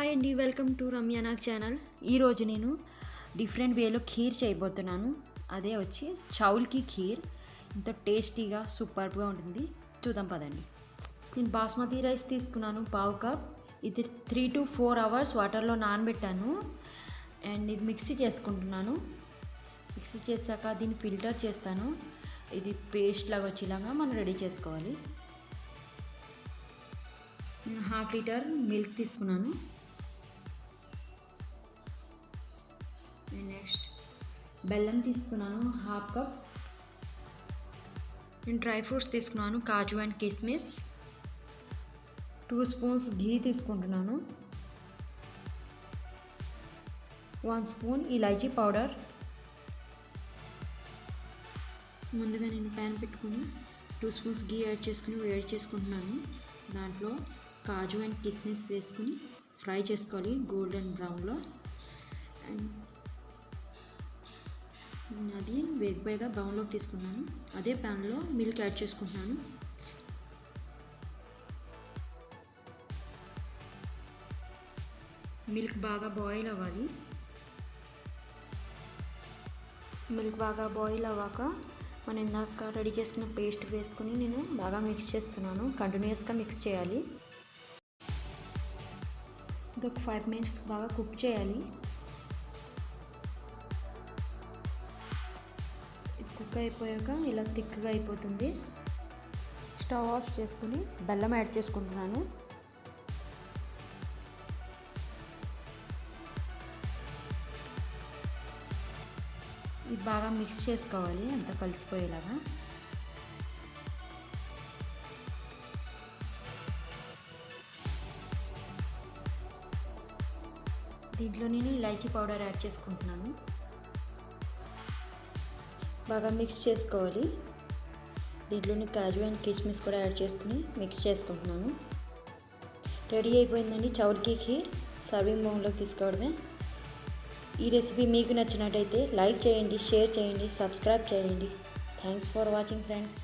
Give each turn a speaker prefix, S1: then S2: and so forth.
S1: Hi అండి, welcome to రమ్యానాగ్ channel. ఈరోజు నేను డిఫరెంట్ వేలో ఖీర్ చేయబోతున్నాను. అదే వచ్చి చౌల్కి ఖీర్. ఇంత టేస్టీగా సూపర్గా ఉంటుంది. చూద్దాం పదండి. నేను బాస్మతి రైస్ తీసుకున్నాను పావు కప్. ఇది 3 to 4 hours వాటర్లో నానబెట్టాను. అండ్ ఇది మిక్సీ చేసుకుంటున్నాను. మిక్సీ చేశాక దీన్ని ఫిల్టర్ చేస్తాను. ఇది పేస్ట్ లాగా వచ్చేలాగా మనం రెడీ చేసుకోవాలి. నేను 1/2 లీటర్ మిల్క్ తీసుకున్నాను. నెక్స్ట్ బెల్లం తీసుకున్నాను 1/2 కప్. నేను డ్రై ఫ్రూట్స్ తీసుకున్నాను, కాజు అండ్ కిస్మిస్. 2 స్పూన్స్ ఘీ తీసుకుంటున్నాను. 1 స్పూన్ ఇలాచీ పౌడర్. ముందుగా నేను ప్యాన్ పెట్టుకుని 2 స్పూన్స్ ఘీ యాడ్ చేసుకుని వేడి చేసుకుంటున్నాను. దాంట్లో కాజు అండ్ కిస్మిస్ వేసుకుని ఫ్రై చేసుకోవాలి గోల్డెన్ బ్రౌన్లో. అండ్ అది వేగిపోయాక బౌన్లోకి తీసుకున్నాను. అదే ప్యాన్లో మిల్క్ యాడ్ చేసుకుంటున్నాను. మిల్క్ బాగా బాయిల్ అవ్వాలి. మిల్క్ బాగా బాయిల్ అవ్వాక మనం ఇందాక రెడీ చేసుకున్న పేస్ట్ వేసుకుని నేను బాగా మిక్స్ చేస్తున్నాను. కంటిన్యూస్గా మిక్స్ చేయాలి. ఇంకొక 5 minutes బాగా కుక్ చేయాలి. ఇది కుక్ అయిపోయాక ఇలా థిక్గా అయిపోతుంది. స్టవ్ ఆఫ్ చేసుకుని బెల్లం యాడ్ చేసుకుంటున్నాను. ఇది బాగా మిక్స్ చేసుకోవాలి, అంతా కలిసిపోయేలాగా. దీంట్లో నేను ఇలాచీ పౌడర్ యాడ్ చేసుకుంటున్నాను. బాగా మిక్స్ చేసుకోవాలి. దీంట్లోని కాజు అండ్ కిస్మిస్ కూడా యాడ్ చేసుకుని మిక్స్ చేసుకుంటున్నాను. రెడీ అయిపోయిందండి చౌల్కి ఖీర్. సర్వింగ్ బౌల్లోకి తీసుకోవడమే. ఈ రెసిపీ మీకు నచ్చినట్టయితే లైక్ చేయండి, షేర్ చేయండి, సబ్స్క్రైబ్ చేయండి. Thanks for watching friends.